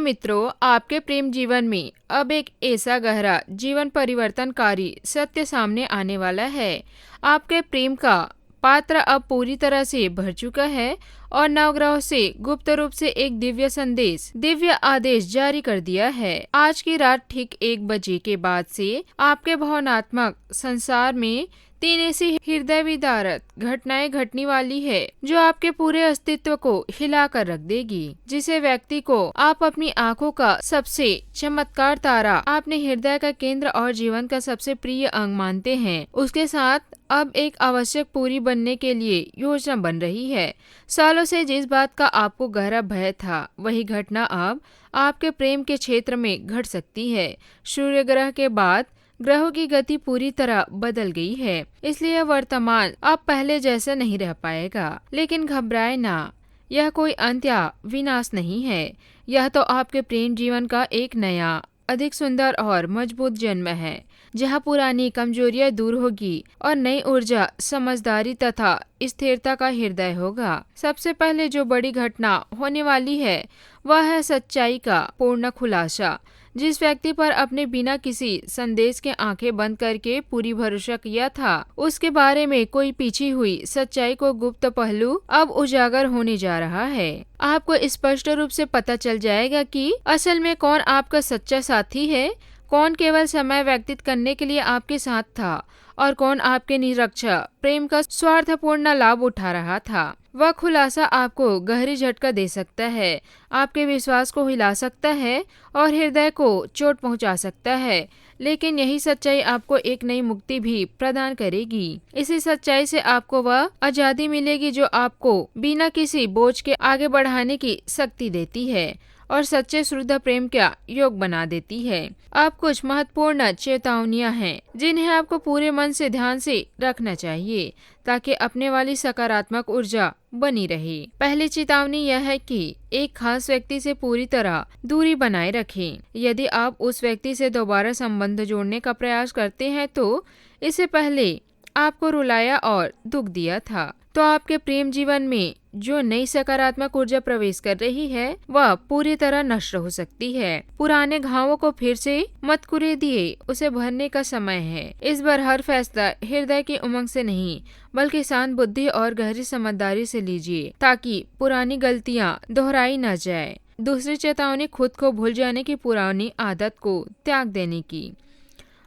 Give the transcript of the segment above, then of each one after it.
मित्रों, आपके प्रेम जीवन में अब एक ऐसा गहरा जीवन परिवर्तनकारी सत्य सामने आने वाला है। आपके प्रेम का पात्र अब पूरी तरह से भर चुका है और नवग्रह से गुप्त रूप से एक दिव्य आदेश जारी कर दिया है। आज की रात ठीक 1 बजे के बाद से आपके भावनात्मक संसार में 3 ऐसी हृदय विदारक घटनाएं घटने वाली है जो आपके पूरे अस्तित्व को हिला कर रख देगी। जिसे व्यक्ति को आप अपनी आंखों का सबसे चमत्कार तारा, आपने हृदय का केंद्र और जीवन का सबसे प्रिय अंग मानते हैं, उसके साथ अब एक आवश्यक पूरी बनने के लिए योजना बन रही है। सालों से जिस बात का आपको गहरा भय था, वही घटना अब आपके प्रेम के क्षेत्र में घट सकती है। सूर्य ग्रह के बाद ग्रहों की गति पूरी तरह बदल गई है, इसलिए वर्तमान अब पहले जैसा नहीं रह पाएगा। लेकिन घबराए ना, यह कोई अंत या विनाश नहीं है। यह तो आपके प्रेम जीवन का एक नया, अधिक सुंदर और मजबूत जन्म है, जहां पुरानी कमजोरियां दूर होगी और नई ऊर्जा, समझदारी तथा स्थिरता का हृदय होगा। सबसे पहले जो बड़ी घटना होने वाली है वह है सच्चाई का पूर्ण खुलासा। जिस व्यक्ति पर अपने बिना किसी संदेश के आंखें बंद करके पूरी भरोसा किया था, उसके बारे में कोई पीछी हुई सच्चाई को गुप्त पहलू अब उजागर होने जा रहा है। आपको स्पष्ट रूप से पता चल जाएगा कि असल में कौन आपका सच्चा साथी है, कौन केवल समय व्यतीत करने के लिए आपके साथ था और कौन आपके निरक्षर प्रेम का स्वार्थपूर्ण लाभ उठा रहा था। वह खुलासा आपको गहरी झटका दे सकता है, आपके विश्वास को हिला सकता है और हृदय को चोट पहुंचा सकता है, लेकिन यही सच्चाई आपको एक नई मुक्ति भी प्रदान करेगी। इसी सच्चाई से आपको वह आजादी मिलेगी जो आपको बिना किसी बोझ के आगे बढ़ाने की शक्ति देती है और सच्चे शुद्ध प्रेम का योग बना देती है। अब कुछ महत्वपूर्ण चेतावनियां हैं जिन्हें आपको पूरे मन से ध्यान से रखना चाहिए ताकि अपने वाली सकारात्मक ऊर्जा बनी रहे। पहली चेतावनी यह है कि एक खास व्यक्ति से पूरी तरह दूरी बनाए रखें। यदि आप उस व्यक्ति से दोबारा संबंध जोड़ने का प्रयास करते हैं तो इससे पहले आपको रुलाया और दुख दिया था, तो आपके प्रेम जीवन में जो नई सकारात्मक ऊर्जा प्रवेश कर रही है वह पूरी तरह नष्ट हो सकती है। पुराने घावों को फिर से मत कुरेदिए, उसे भरने का समय है। इस बार हर फैसला हृदय की उमंग से नहीं बल्कि शांत बुद्धि और गहरी समझदारी से लीजिए ताकि पुरानी गलतियां दोहराई न जाए। दूसरी चेतावनी खुद को भूल जाने की पुरानी आदत को त्याग देने की।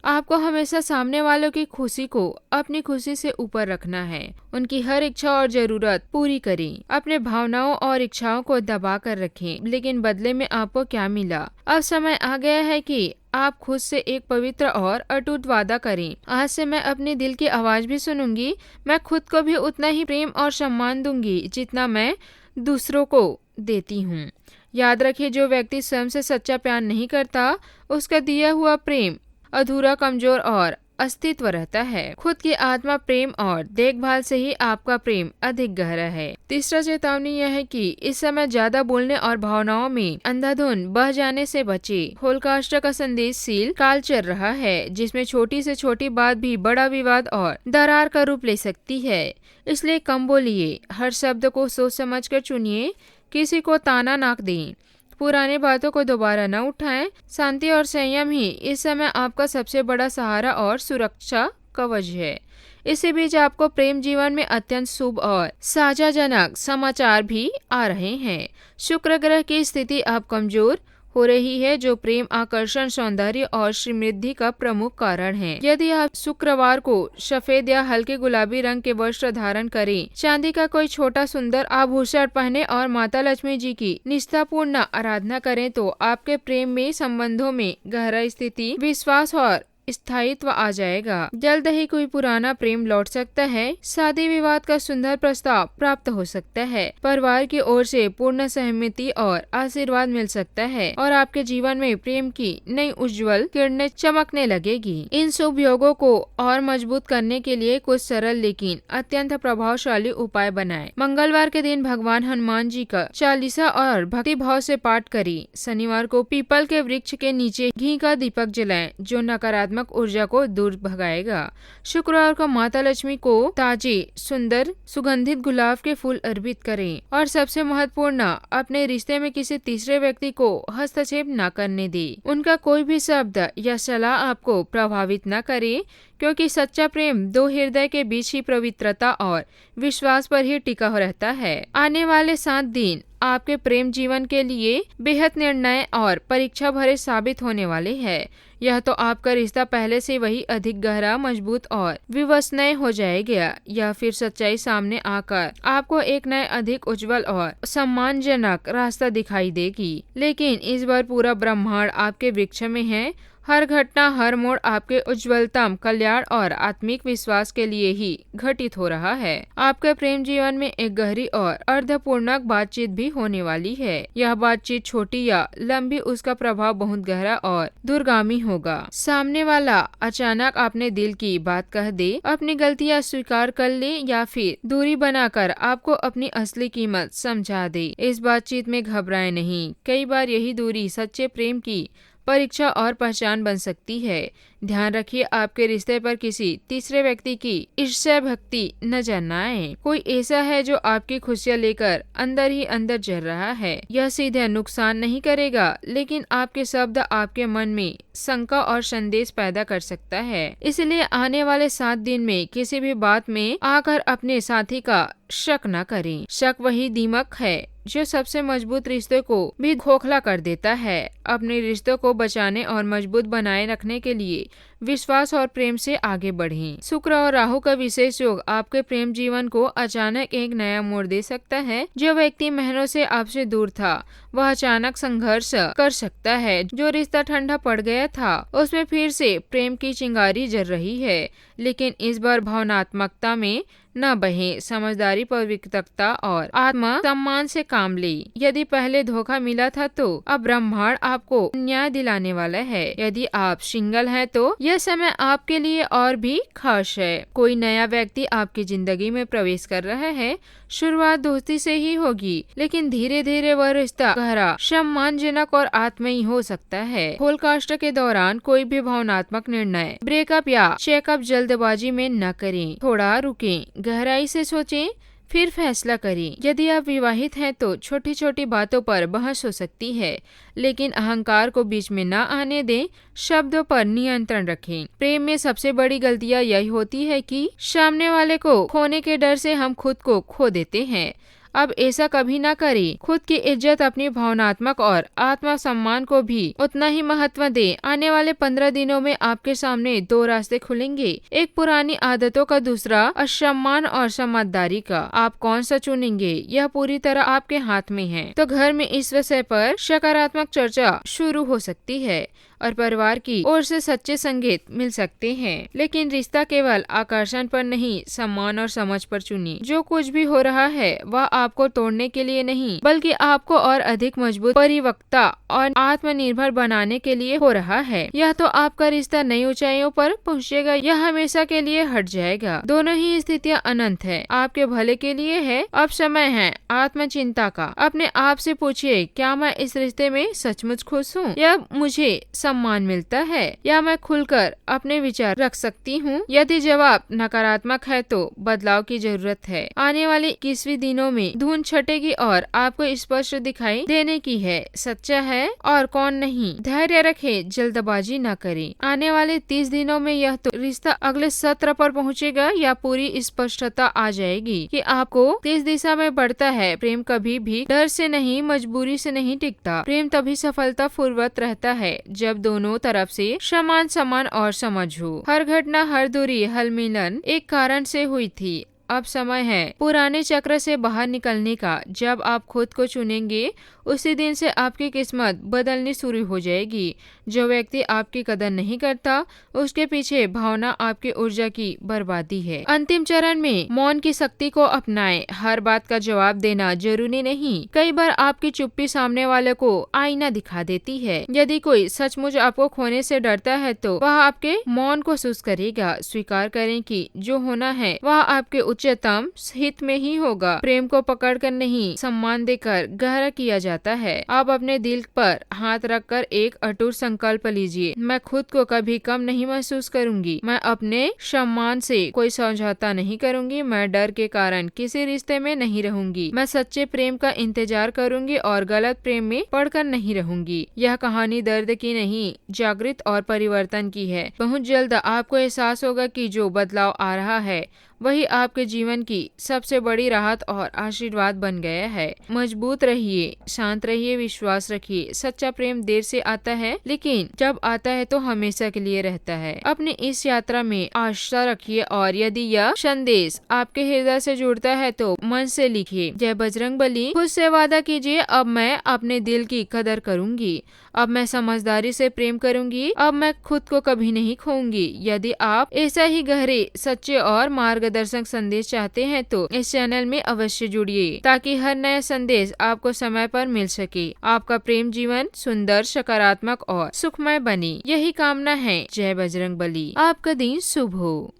आपको हमेशा सामने वालों की खुशी को अपनी खुशी से ऊपर रखना है। उनकी हर इच्छा और जरूरत पूरी करें। अपने भावनाओं और इच्छाओं को दबा कर रखें, लेकिन बदले में आपको क्या मिला? अब समय आ गया है कि आप खुद से एक पवित्र और अटूट वादा करें। आज से मैं अपने दिल की आवाज भी सुनूंगी। मैं खुद को भी उतना ही प्रेम और सम्मान दूंगी जितना मैं दूसरों को देती हूँ। याद रखिए, जो व्यक्ति स्वयं से सच्चा प्यार नहीं करता, उसका दिया हुआ प्रेम अधूरा, कमजोर और अस्तित्व रहता है। खुद की आत्मा प्रेम और देखभाल से ही आपका प्रेम अधिक गहरा है। तीसरा चेतावनी यह है कि इस समय ज्यादा बोलने और भावनाओं में अंधाधुंध बह जाने से बचे। होलकास्ट का संदेशशील काल चल रहा है जिसमें छोटी से छोटी बात भी बड़ा विवाद और दरार का रूप ले सकती है। इसलिए कम बोलिए, हर शब्द को सोच समझ कर चुनिए, किसी को ताना ना दें, पुरानी बातों को दोबारा न उठाएं। शांति और संयम ही इस समय आपका सबसे बड़ा सहारा और सुरक्षा कवच है। इसी बीच आपको प्रेम जीवन में अत्यंत शुभ और साझाजनक समाचार भी आ रहे हैं। शुक्र ग्रह की स्थिति अब कमजोर हो रही है जो प्रेम, आकर्षण, सौंदर्य और समृद्धि का प्रमुख कारण है। यदि आप शुक्रवार को सफेद या हल्के गुलाबी रंग के वस्त्र धारण करें, चांदी का कोई छोटा सुंदर आभूषण पहने और माता लक्ष्मी जी की निष्ठापूर्ण आराधना करें तो आपके प्रेम में संबंधों में गहरा स्थिति, विश्वास और स्थायित्व आ जाएगा। जल्द ही कोई पुराना प्रेम लौट सकता है। शादी विवाद का सुंदर प्रस्ताव प्राप्त हो सकता है। परिवार की ओर से पूर्ण सहमति और आशीर्वाद मिल सकता है और आपके जीवन में प्रेम की नई उज्जवल किरणें चमकने लगेगी। इन शुभ योगों को और मजबूत करने के लिए कुछ सरल लेकिन अत्यंत प्रभावशाली उपाय बनाएं। मंगलवार के दिन भगवान हनुमान जी का चालीसा और भक्ति भाव से पाठ करें। शनिवार को पीपल के वृक्ष के नीचे घी का दीपक जलाएं जो नकारात्मक नकारात्मक ऊर्जा को दूर भगाएगा। शुक्रवार को माता लक्ष्मी को ताजे सुंदर सुगंधित गुलाब के फूल अर्पित करें और सबसे महत्वपूर्ण, अपने रिश्ते में किसी तीसरे व्यक्ति को हस्तक्षेप न करने दें। उनका कोई भी शब्द या सलाह आपको प्रभावित न करे, क्योंकि सच्चा प्रेम दो हृदय के बीच ही पवित्रता और विश्वास पर ही टिका हो रहता है। आने वाले 7 दिन आपके प्रेम जीवन के लिए बेहद निर्णय और परीक्षा भरे साबित होने वाले हैं। यह तो आपका रिश्ता पहले से वही अधिक गहरा, मजबूत और विश्वसनीय हो जाएगा, या फिर सच्चाई सामने आकर आपको एक नए, अधिक उज्जवल और सम्मानजनक रास्ता दिखाई देगी। लेकिन इस बार पूरा ब्रह्मांड आपके वृक्ष में है। हर घटना, हर मोड़ आपके उज्जवलतम कल्याण और आत्मिक विश्वास के लिए ही घटित हो रहा है। आपके प्रेम जीवन में एक गहरी और अर्थपूर्ण बातचीत भी होने वाली है। यह बातचीत छोटी या लंबी, उसका प्रभाव बहुत गहरा और दूरगामी होगा। सामने वाला अचानक अपने दिल की बात कह दे, अपनी गलतियां स्वीकार कर ले, या फिर दूरी बनाकर आपको अपनी असली कीमत समझा दे। इस बातचीत में घबराएं नहीं। कई बार यही दूरी सच्चे प्रेम की परीक्षा और पहचान बन सकती है। ध्यान रखिए, आपके रिश्ते पर किसी तीसरे व्यक्ति की ईर्ष्या भक्ति नजर न आए। कोई ऐसा है जो आपकी खुशियां लेकर अंदर ही अंदर जल रहा है। यह सीधे नुकसान नहीं करेगा, लेकिन आपके शब्द आपके मन में शंका और संदेश पैदा कर सकता है। इसलिए आने वाले 7 दिन में किसी भी बात में आकर अपने साथी का शक न करें। शक वही दीमक है जो सबसे मजबूत रिश्ते को भी खोखला कर देता है। अपने रिश्तों को बचाने और मजबूत बनाए रखने के लिए विश्वास और प्रेम से आगे बढ़ें। शुक्र और राहु का विशेष योग आपके प्रेम जीवन को अचानक एक नया मोड़ दे सकता है। जो व्यक्ति महीनों से आपसे दूर था, वह अचानक संघर्ष कर सकता है। जो रिश्ता ठंडा पड़ गया था, उसमें फिर से प्रेम की चिंगारी जल रही है। लेकिन इस बार भावनात्मकता में न बहे, समझदारी, पवित्रता और आत्म सम्मान से काम ले। यदि पहले धोखा मिला था, तो अब ब्रह्मांड आपको न्याय दिलाने वाला है। यदि आप सिंगल हैं, तो यह समय आपके लिए और भी खास है। कोई नया व्यक्ति आपकी जिंदगी में प्रवेश कर रहा है। शुरुआत दोस्ती से ही होगी, लेकिन धीरे धीरे वह रिश्ता गहरा, सम्मानजनक और आत्मीय हो सकता है। होलकास्ट के दौरान कोई भी भावनात्मक निर्णय, ब्रेकअप या चेकअप जल्दबाजी में न करें। थोड़ा रुकें, गहराई से सोचें, फिर फैसला करें। यदि आप विवाहित हैं, तो छोटी छोटी बातों पर बहस हो सकती है, लेकिन अहंकार को बीच में न आने दें। शब्दों पर नियंत्रण रखें। प्रेम में सबसे बड़ी गलतियां यही होती है कि सामने वाले को खोने के डर से हम खुद को खो देते हैं। अब ऐसा कभी ना करें। खुद की इज्जत, अपनी भावनात्मक और आत्म सम्मान को भी उतना ही महत्व दें। आने वाले 15 दिनों में आपके सामने 2 रास्ते खुलेंगे, एक पुरानी आदतों का, दूसरा असम्मान और समझदारी का। आप कौन सा चुनेंगे, यह पूरी तरह आपके हाथ में है। तो घर में इस विषय पर सकारात्मक चर्चा शुरू हो सकती है और परिवार की ओर से सच्चे संकेत मिल सकते हैं। लेकिन रिश्ता केवल आकर्षण पर नहीं, सम्मान और समझ पर चुनिए। जो कुछ भी हो रहा है, वह आपको तोड़ने के लिए नहीं, बल्कि आपको और अधिक मजबूत, परिपक्वता और आत्मनिर्भर बनाने के लिए हो रहा है। यह तो आपका रिश्ता नई ऊंचाइयों पर पहुंचेगा या हमेशा के लिए हट जाएगा। दोनों ही स्थितियां अनंत है, आपके भले के लिए है। अब समय है आत्मचिंता का। अपने आप से पूछिए, क्या मैं इस रिश्ते में सचमुच खुश हूँ, या मुझे सम्मान मिलता है, या मैं खुलकर अपने विचार रख सकती हूँ। यदि जवाब नकारात्मक है, तो बदलाव की जरूरत है। आने वाले 21 दिनों में धुन छटेगी और आपको स्पष्ट दिखाई देने की है सच्चा है और कौन नहीं। धैर्य रखें, जल्दबाजी न करें। आने वाले 30 दिनों में यह तो रिश्ता अगले सत्र पर पहुँचेगा या पूरी स्पष्टता आ जाएगी कि आपको किस दिशा में बढ़ता है। प्रेम कभी भी डर से नहीं, मजबूरी से नहीं टिकता। प्रेम तभी सफलता पूर्वक रहता है जब दोनों तरफ से समान सम्मान और समझ हो। हर घटना, हर दूरी, हर मिलन एक कारण से हुई थी। अब समय है पुराने चक्र से बाहर निकलने का। जब आप खुद को चुनेंगे, उसी दिन से आपकी किस्मत बदलनी शुरू हो जाएगी। जो व्यक्ति आपकी कदर नहीं करता, उसके पीछे भावना आपकी ऊर्जा की बर्बादी है। अंतिम चरण में मौन की शक्ति को अपनाएं। हर बात का जवाब देना जरूरी नहीं। कई बार आपकी चुप्पी सामने वाले को आईना दिखा देती है। यदि कोई सचमुच आपको खोने से डरता है, तो वह आपके मौन को महसूस करेगा। स्वीकार करें कि जो होना है वह आपके उच्चतम हित में ही होगा। प्रेम को पकड़कर नहीं, सम्मान देकर गहरा किया जाता है। आप अपने दिल पर हाथ रखकर एक अटूट संकल्प लीजिए, मैं खुद को कभी कम नहीं महसूस करूंगी, मैं अपने सम्मान से कोई समझौता नहीं करूंगी, मैं डर के कारण किसी रिश्ते में नहीं रहूंगी, मैं सच्चे प्रेम का इंतजार करूंगी और गलत प्रेम में पड़कर नहीं रहूंगी। यह कहानी दर्द की नहीं, जागृत और परिवर्तन की है। बहुत जल्द आपको एहसास होगा कि जो बदलाव आ रहा है वही आपके जीवन की सबसे बड़ी राहत और आशीर्वाद बन गया है। मजबूत रहिए, शांत रहिए, विश्वास रखिए। सच्चा प्रेम देर से आता है, लेकिन जब आता है तो हमेशा के लिए रहता है। अपनी इस यात्रा में आशा रखिए और यदि यह संदेश आपके हृदय से जुड़ता है तो मन से लिखिए, जय बजरंगबली। खुद से वादा कीजिए, अब मैं अपने दिल की कदर करूंगी, अब मैं समझदारी से प्रेम करूंगी, अब मैं खुद को कभी नहीं खोऊंगी। यदि आप ऐसा ही गहरे, सच्चे और मार्गदर्शक संदेश चाहते हैं तो इस चैनल में अवश्य जुड़िए, ताकि हर नया संदेश आपको समय पर मिल सके। आपका प्रेम जीवन सुंदर, सकारात्मक और सुखमय बने, यही कामना है। जय बजरंगबली। आपका दिन शुभ हो।